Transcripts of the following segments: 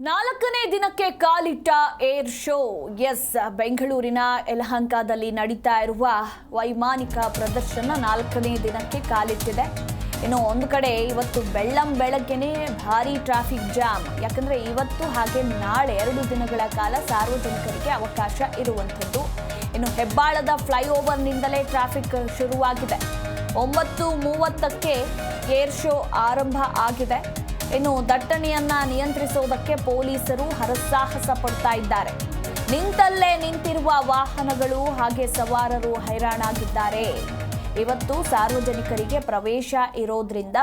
ನಾಲ್ಕನೇ ದಿನಕ್ಕೆ ಕಾಲಿಟ್ಟ ಏರ್ ಶೋ. ಎಸ್, ಬೆಂಗಳೂರಿನ ಯಲಹಂಕದಲ್ಲಿ ನಡೀತಾ ಇರುವ ವೈಮಾನಿಕ ಪ್ರದರ್ಶನ ನಾಲ್ಕನೇ ದಿನಕ್ಕೆ ಕಾಲಿಟ್ಟಿದೆ. ಇನ್ನು ಒಂದು ಕಡೆ ಇವತ್ತು ಬೆಳಗ್ಗೆನೇ ಭಾರಿ ಟ್ರಾಫಿಕ್ ಜಾಮ್. ಯಾಕಂದ್ರೆ ಇವತ್ತು ಹಾಗೆ ನಾಳೆ 2 ದಿನಗಳ ಕಾಲ ಸಾರ್ವಜನಿಕರಿಗೆ ಅವಕಾಶ ಇರುವಂಥದ್ದು. ಇನ್ನು ಹೆಬ್ಬಾಳದ ಫ್ಲೈಓವರ್ನಿಂದಲೇ ಟ್ರಾಫಿಕ್ ಶುರುವಾಗಿದೆ. 9:30ಕ್ಕೆ ಏರ್ ಶೋ ಆರಂಭ ಆಗಿದೆ. ಇನ್ನು ದಟ್ಟಣೆಯನ್ನ ನಿಯಂತ್ರಿಸುವುದಕ್ಕೆ ಪೊಲೀಸರು ಹರಸಾಹಸ ಪಡ್ತಾ ಇದ್ದಾರೆ. ನಿಂತಲ್ಲೇ ನಿಂತಿರುವ ವಾಹನಗಳು ಹಾಗೆ ಸವಾರರು ಹೈರಾಣಾಗಿದ್ದಾರೆ. ಇವತ್ತು ಸಾರ್ವಜನಿಕರಿಗೆ ಪ್ರವೇಶ ಇರೋದ್ರಿಂದ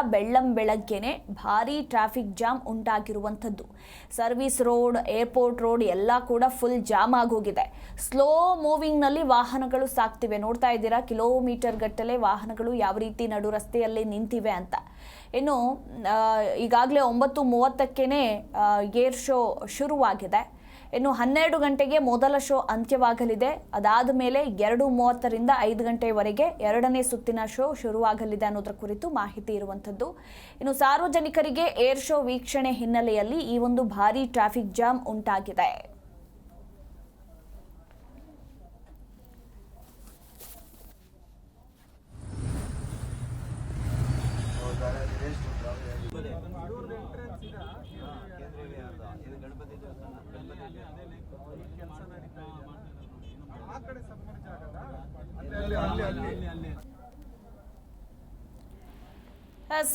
ಬೆಳಗ್ಗೆನೆ ಭಾರಿ ಟ್ರಾಫಿಕ್ ಜಾಮ್ ಉಂಟಾಗಿರುವಂಥದ್ದು. ಸರ್ವಿಸ್ ರೋಡ್, ಏರ್ಪೋರ್ಟ್ ರೋಡ್ ಎಲ್ಲ ಕೂಡ ಫುಲ್ ಜಾಮ್ ಆಗೋಗಿದೆ. ಸ್ಲೋ ಮೂವಿಂಗ್ನಲ್ಲಿ ವಾಹನಗಳು ಸಾಗ್ತಿವೆ. ನೋಡ್ತಾ ಇದ್ದೀರಾ, ಕಿಲೋಮೀಟರ್ ಗಟ್ಟಲೆ ವಾಹನಗಳು ಯಾವ ರೀತಿ ನಡು ರಸ್ತೆಯಲ್ಲಿ ನಿಂತಿವೆ ಅಂತ. ಇನ್ನು ಈಗಾಗಲೇ 9:30ಕ್ಕೇನೆ ಏರ್ ಶೋ ಶುರುವಾಗಿದೆ. ಇನ್ನು 12 ಗಂಟೆಗೆ ಮೊದಲ ಶೋ ಅಂತ್ಯವಾಗಲಿದೆ. ಅದಾದ ಮೇಲೆ 2:30ರಿಂದ 5 ಗಂಟೆಯವರೆಗೆ ಎರಡನೇ ಸುತ್ತಿನ ಶೋ ಶುರುವಾಗಲಿದೆ ಅನ್ನೋದರ ಕುರಿತು ಮಾಹಿತಿ ಇರುವಂಥದ್ದು. ಇನ್ನು ಸಾರ್ವಜನಿಕರಿಗೆ ಏರ್ ಶೋ ವೀಕ್ಷಣೆ ಹಿನ್ನೆಲೆಯಲ್ಲಿ ಈ ಒಂದು ಭಾರಿ ಟ್ರಾಫಿಕ್ ಜಾಮ್ ಉಂಟಾಗಿದೆ.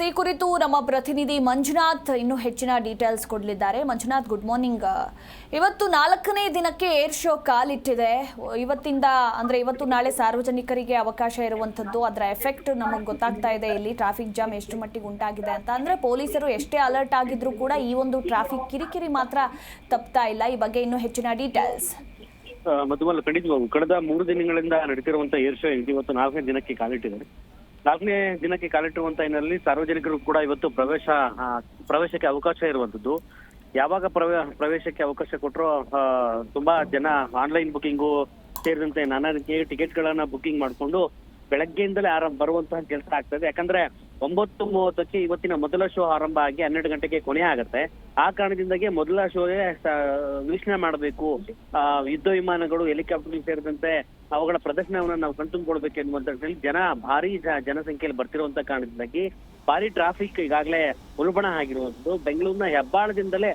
ಈ ಕುರಿತು ನಮ್ಮ ಪ್ರತಿನಿಧಿ ಮಂಜುನಾಥ್ ಇನ್ನೂ ಹೆಚ್ಚಿನ ಡೀಟೇಲ್ಸ್ ಕೊಡಲಿದ್ದಾರೆ. Manjunath, good morning. ಇವತ್ತು 4ನೇ ದಿನಕ್ಕೆ ಏರ್ ಶೋ ಕಾಲಿಟ್ಟಿದೆ. ಇವತ್ತು ನಾಳೆ ಸಾರ್ವಜನಿಕರಿಗೆ ಅವಕಾಶ ಇರುವಂಥದ್ದು. ಅದರ ಎಫೆಕ್ಟ್ ನಮಗೆ ಗೊತ್ತಾಗ್ತಾ ಇದೆ. ಇಲ್ಲಿ ಟ್ರಾಫಿಕ್ ಜಾಮ್ ಎಷ್ಟು ಮಟ್ಟಿಗೆ ಉಂಟಾಗಿದೆ ಅಂತ. ಅಂದರೆ ಪೊಲೀಸರು ಎಷ್ಟೇ ಅಲರ್ಟ್ ಆಗಿದ್ರು ಕೂಡ ಈ ಒಂದು ಟ್ರಾಫಿಕ್ ಕಿರಿಕಿರಿ ಮಾತ್ರ ತಪ್ತಾ ಇಲ್ಲ. ಈ ಬಗ್ಗೆ ಇನ್ನೂ ಹೆಚ್ಚಿನ ಡೀಟೇಲ್ಸ್. ಮಧುಮಲ್, ಖಂಡಿತವಾಗೂ ಕಳೆದ 3 ದಿನಗಳಿಂದ ನಡೀತಿರುವಂತಹ ಏರ್ ಶೋ ಇವತ್ತು 4ನೇ ದಿನಕ್ಕೆ ಕಾಲಿಟ್ಟಿದೆ. 4ನೇ ದಿನಕ್ಕೆ ಕಾಲಿಟ್ಟಿರುವಂತಹ ಹಿನ್ನೆಲೆಯಲ್ಲಿ ಸಾರ್ವಜನಿಕರು ಕೂಡ ಇವತ್ತು ಪ್ರವೇಶಕ್ಕೆ ಅವಕಾಶ ಇರುವಂತದ್ದು. ಯಾವಾಗ ಪ್ರವೇಶಕ್ಕೆ ಅವಕಾಶ ಕೊಟ್ಟರು ತುಂಬಾ ಜನ ಆನ್ಲೈನ್ ಬುಕಿಂಗು ಸೇರಿದಂತೆ ನಾನಾ ರೀತಿಯ ಟಿಕೆಟ್ ಗಳನ್ನ ಬುಕಿಂಗ್ ಮಾಡ್ಕೊಂಡು ಬೆಳಗ್ಗೆಯಿಂದಲೇ ಬರುವಂತಹ ಕೆಲಸ ಆಗ್ತದೆ. ಯಾಕಂದ್ರೆ 9:30ಕ್ಕೆ ಇವತ್ತಿನ ಮೊದಲ ಶೋ ಆರಂಭ ಆಗಿ 12 ಗಂಟೆಗೆ ಕೊನೆ ಆಗುತ್ತೆ. ಆ ಕಾರಣದಿಂದಾಗಿ ಮೊದಲ ಶೋಗೆ ವೀಕ್ಷಣೆ ಮಾಡಬೇಕು. ಯುದ್ಧ ವಿಮಾನಗಳು, ಹೆಲಿಕಾಪ್ಟರ್ ಸೇರಿದಂತೆ ಅವುಗಳ ಪ್ರದರ್ಶನವನ್ನ ನಾವು ಕಣ್ತುಂಬಿಕೊಳ್ಬೇಕು ಎನ್ನುವಂತ ಭಾರಿ ಜನಸಂಖ್ಯೆಯಲ್ಲಿ ಬರ್ತಿರುವಂತ ಕಾರಣದಿಂದಾಗಿ ಭಾರಿ ಟ್ರಾಫಿಕ್ ಈಗಾಗಲೇ ಉಲ್ಬಣ ಆಗಿರುವಂತದ್ದು. ಬೆಂಗಳೂರಿನ ಹೆಬ್ಬಾಳದಿಂದಲೇ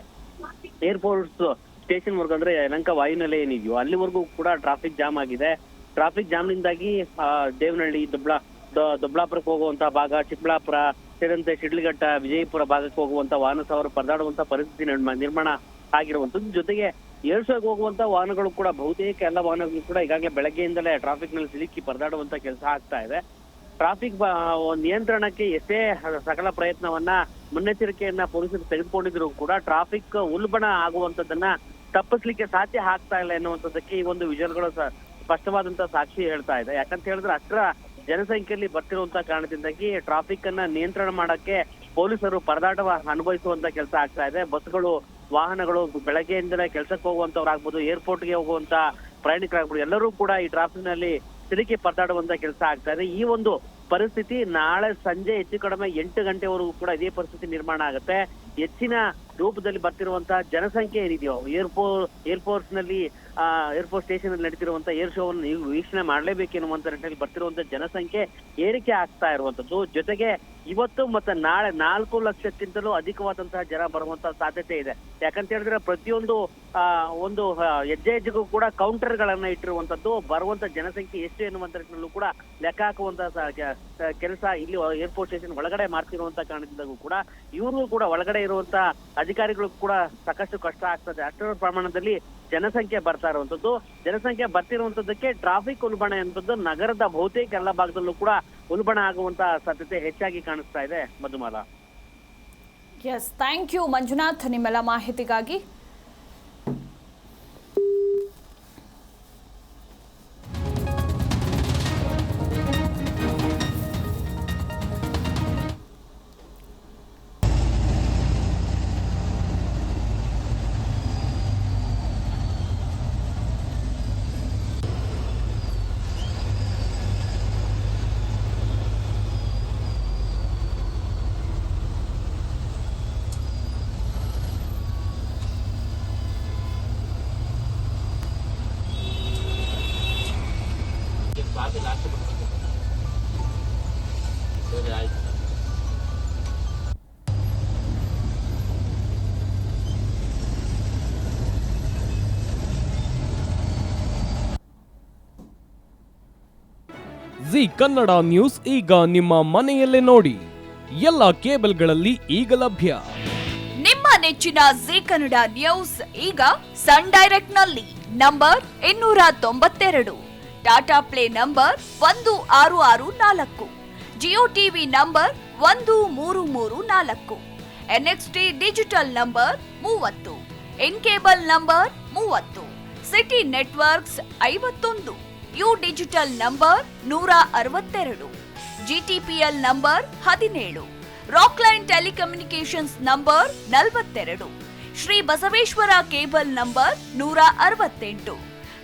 ಏರ್ಪೋರ್ಟ್ಸ್ ಸ್ಟೇಷನ್ ವರ್ಗು, ಅಂದ್ರೆ ಯಲಹಂಕ ವಾಯುನೆಲೆ ಏನಿದೆಯೋ ಅಲ್ಲಿವರೆಗೂ ಕೂಡ ಟ್ರಾಫಿಕ್ ಜಾಮ್ ಆಗಿದೆ. ಟ್ರಾಫಿಕ್ ಜಾಮ್ನಿಂದಾಗಿ ದೇವನಹಳ್ಳಿ, ದೊಡ್ಡಬಳ್ಳಾಪುರಕ್ಕೆ ಹೋಗುವಂತಹ ಭಾಗ, ಚಿಕ್ಕಬಳ್ಳಾಪುರ ಸೇರಿದಂತೆ ಶಿಡ್ಲಘಟ್ಟ, ವಿಜಯಪುರ ಭಾಗಕ್ಕೆ ಹೋಗುವಂತ ವಾಹನ ಸವಾರರು ಪರದಾಡುವಂತ ಪರಿಸ್ಥಿತಿ ನಿರ್ಮಾಣ ಆಗಿರುವಂತದ್ದು. ಜೊತೆಗೆ ಏರ್ ಶೋಗೆ ಹೋಗುವಂತ ವಾಹನಗಳು ಕೂಡ ಬಹುತೇಕ ಎಲ್ಲ ವಾಹನಗಳು ಕೂಡ ಈಗಾಗಲೇ ಬೆಳಗ್ಗೆಯಿಂದಲೇ ಟ್ರಾಫಿಕ್ ನಲ್ಲಿ ಸಿಲುಕಿ ಪರದಾಡುವಂತ ಕೆಲಸ ಆಗ್ತಾ ಇದೆ. ಟ್ರಾಫಿಕ್ ನಿಯಂತ್ರಣಕ್ಕೆ ಎಷ್ಟೇ ಸಕಲ ಪ್ರಯತ್ನವನ್ನ, ಮುನ್ನೆಚ್ಚರಿಕೆಯನ್ನ ಪೊಲೀಸರು ತೆಗೆದುಕೊಂಡಿದ್ರು ಕೂಡ ಟ್ರಾಫಿಕ್ ಉಲ್ಬಣ ಆಗುವಂತದನ್ನ ತಪ್ಪಿಸ್ಲಿಕ್ಕೆ ಸಾಧ್ಯ ಆಗ್ತಾ ಇಲ್ಲ ಎನ್ನುವಂಥದ್ದಕ್ಕೆ ಈ ಒಂದು ವಿಜುವಲ್ಗಳು ಸ್ಪಷ್ಟವಾದಂತ ಸಾಕ್ಷಿ ಹೇಳ್ತಾ ಇದೆ. ಯಾಕಂತ ಹೇಳಿದ್ರೆ ಅಷ್ಟರ ಜನಸಂಖ್ಯೆಯಲ್ಲಿ ಬರ್ತಿರುವಂತ ಕಾರಣದಿಂದಾಗಿ ಟ್ರಾಫಿಕ್ ಅನ್ನ ನಿಯಂತ್ರಣ ಮಾಡಕ್ಕೆ ಪೊಲೀಸರು ಪರದಾಟ ಅನುಭವಿಸುವಂತ ಕೆಲಸ ಆಗ್ತಾ ಇದೆ. ಬಸ್ಗಳು, ವಾಹನಗಳು ಬೆಳಗ್ಗೆಯಿಂದಲೇ ಕೆಲಸಕ್ಕೆ ಹೋಗುವಂತವ್ರಾಗ್ಬೋದು, ಏರ್ಪೋರ್ಟ್ಗೆ ಹೋಗುವಂತ ಪ್ರಯಾಣಿಕರಾಗ್ಬೋದು, ಎಲ್ಲರೂ ಕೂಡ ಈ ಟ್ರಾಫಿಕ್ ನಲ್ಲಿ ಸಿಲುಕಿ ಪರದಾಡುವಂತ ಕೆಲಸ ಆಗ್ತಾ ಇದೆ. ಈ ಒಂದು ಪರಿಸ್ಥಿತಿ ನಾಳೆ ಸಂಜೆ ಹೆಚ್ಚು ಕಡಿಮೆ 8 ಗಂಟೆವರೆಗೂ ಕೂಡ ಇದೇ ಪರಿಸ್ಥಿತಿ ನಿರ್ಮಾಣ ಆಗುತ್ತೆ. ಹೆಚ್ಚಿನ ರೂಪದಲ್ಲಿ ಬರ್ತಿರುವಂತಹ ಜನಸಂಖ್ಯೆ ಏನಿದೆಯೋ ಏರ್ಪೋರ್ಟ್ ಸ್ಟೇಷನ್ ಅಲ್ಲಿ ನಡೀತಿರುವಂತ ಏರ್ ಶೋವನ್ನು ನೀವು ವೀಕ್ಷಣೆ ಮಾಡ್ಲೇಬೇಕೆನ್ನುವಂತ ನಿಟ್ಟಿನಲ್ಲಿ ಬರ್ತಿರುವಂತ ಜನಸಂಖ್ಯೆ ಏರಿಕೆ ಆಗ್ತಾ ಇರುವಂತದ್ದು. ಜೊತೆಗೆ ಇವತ್ತು ಮತ್ತೆ ನಾಳೆ 4 ಲಕ್ಷಕ್ಕಿಂತಲೂ ಅಧಿಕವಾದಂತಹ ಜನ ಬರುವಂತ ಸಾಧ್ಯತೆ ಇದೆ. ಯಾಕಂತ ಹೇಳಿದ್ರೆ ಪ್ರತಿಯೊಂದು ಒಂದು ಹೆಜ್ಜೆಗೂ ಕೂಡ ಕೌಂಟರ್ ಗಳನ್ನ ಇಟ್ಟಿರುವಂತದ್ದು. ಬರುವಂತ ಜನಸಂಖ್ಯೆ ಎಷ್ಟು ಎನ್ನುವಂತ ನಿಟ್ಟಿನಲ್ಲೂ ಕೂಡ ಲೆಕ್ಕ ಹಾಕುವಂತ ಕೆಲಸ ಇಲ್ಲಿ ಏರ್ಪೋರ್ಟ್ ಸ್ಟೇಷನ್ ಒಳಗಡೆ ಮಾಡ್ತಿರುವಂತ ಕಾರಣದಿಂದಾಗೂ ಕೂಡ ಇವರು ಕೂಡ ಒಳಗಡೆ ಇರುವಂತ ಅಧಿಕಾರಿಗಳು ಕೂಡ ಸಾಕಷ್ಟು ಕಷ್ಟ ಆಗ್ತದೆ. ಅಷ್ಟರ ಪ್ರಮಾಣದಲ್ಲಿ ಜನಸಂಖ್ಯೆ ಬರ್ತಾ ಇರುವಂತದ್ದು. ಜನಸಂಖ್ಯೆ ಬರ್ತಿರುವಂತದ್ದಕ್ಕೆ ಟ್ರಾಫಿಕ್ ಉಲ್ಬಣ ಎನ್ನುವಂಥದ್ದು ನಗರದ ಬಹುತೇಕ ಎಲ್ಲ ಭಾಗದಲ್ಲೂ ಕೂಡ ಉಲ್ಬಣ ಆಗುವಂತ ಸಾಧ್ಯತೆ ಹೆಚ್ಚಾಗಿ ಕಾಣಿಸ್ತಾ ಇದೆ. Madhumala. Yes, thank you Manjunath ನಿಮ್ಮೆಲ್ಲ ಮಾಹಿತಿಗಾಗಿ. ಜಿ ಕನ್ನಡ ನ್ಯೂಸ್ ಈಗ ನಿಮ್ಮ ಮನೆಯಲ್ಲೇ ನೋಡಿ. ಎಲ್ಲ ಕೇಬಲ್ಗಳಲ್ಲಿ ಈಗ ಲಭ್ಯ. ನಿಮ್ಮ ನೆಚ್ಚಿನ ಜಿ ಕನ್ನಡ ನ್ಯೂಸ್ ಈಗ ಸನ್ ಡೈರೆಕ್ಟ್ ನಲ್ಲಿ number 292, Tata play number 1664, Jio TV number 1334, NXT digital number 30, in cable number 30, city networks 51, U digital number 162, GTPL number 17, Rockline telecommunications number 42, Shri Basaveshwara cable number 168,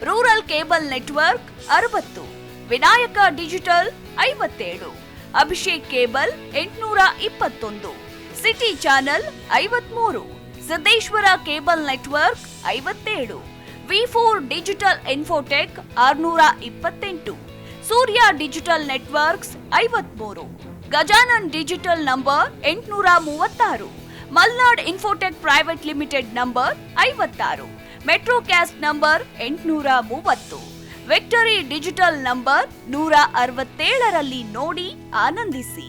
rural cable network 60, Vinayaka digital 57, Abhishek cable 821, city channel 53, Siddeshwara cable network 57, V4 digital Infotech 628, Surya digital networks 53, Gajanan digital number 836, Malnad infotech private limited number 56, Metrocast number 830, Victory digital number 167ರಲ್ಲಿ ನೋಡಿ ಆನಂದಿಸಿ.